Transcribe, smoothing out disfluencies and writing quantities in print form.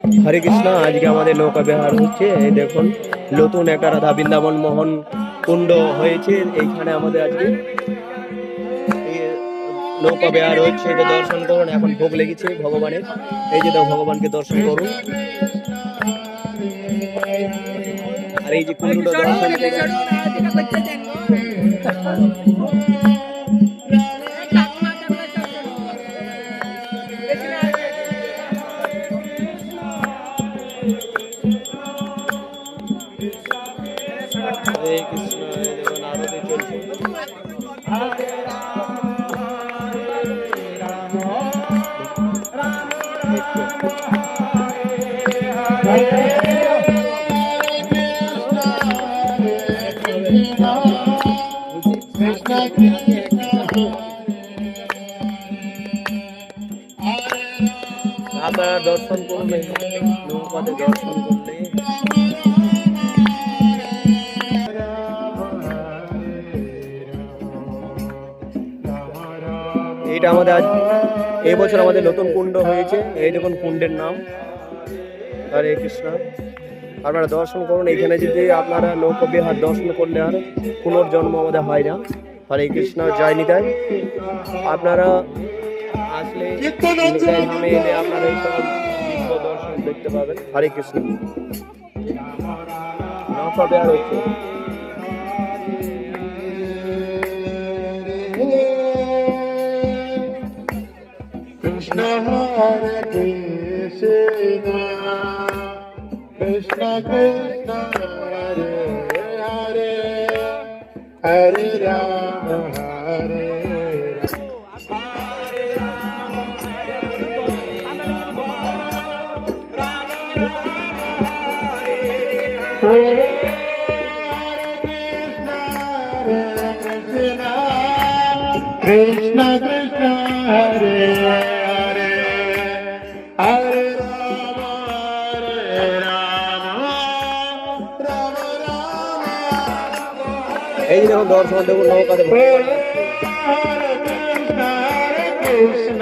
হরে কৃষ্ণ। আজকে আমাদের নৌকা বিহার হচ্ছে। এই দেখুন নতুন একটা রাধা বৃন্দাবন মোহন কুণ্ড হয়েছে এইখানে আমাদের আজকে এই নৌকা বিহার হচ্ছে। এটা দর্শন করুন। এখন ভোগ লেগেছে ভগবানের। এই যে দেখো ভগবানকে দর্শন করুন। আর এই যে কুণ্ডটা দর্শন করুন। হরে কৃষ্ণ। দেখুন আরতি চলছে। আপনারা দর্শন করলে নৌকাতে দর্শন করলে এটা আমাদের আজ এই বছর আমাদের নতুন কুণ্ড হয়েছে। এই দেখুন কুণ্ডের নাম হরে কৃষ্ণ। আপনারা দর্শন করুন। এখানে যদি আপনারা নৌকা বিহার দর্শন করলে আর পুনর্জন্ম আমাদের হয় না। হরে কৃষ্ণ। জয় নিতাই। আপনারা আসলে ধামে এলে আপনারা এই সকল দিব্য দর্শন দেখতে পাবেন। হরে কৃষ্ণ। নৌকা বিহার হচ্ছে। কৃষ্ণ হরে কৃষ্ণ কৃষ্ণ কৃষ্ণ হরে হরে হরে রাম হরে কৃষ্ণ কৃষ্ণ হরে হরে হরে রাম রাম রাম। এই যে দেখুন দর্শন দেখুন নৌকাতে হরে কৃষ্ণ হরে কৃষ্ণ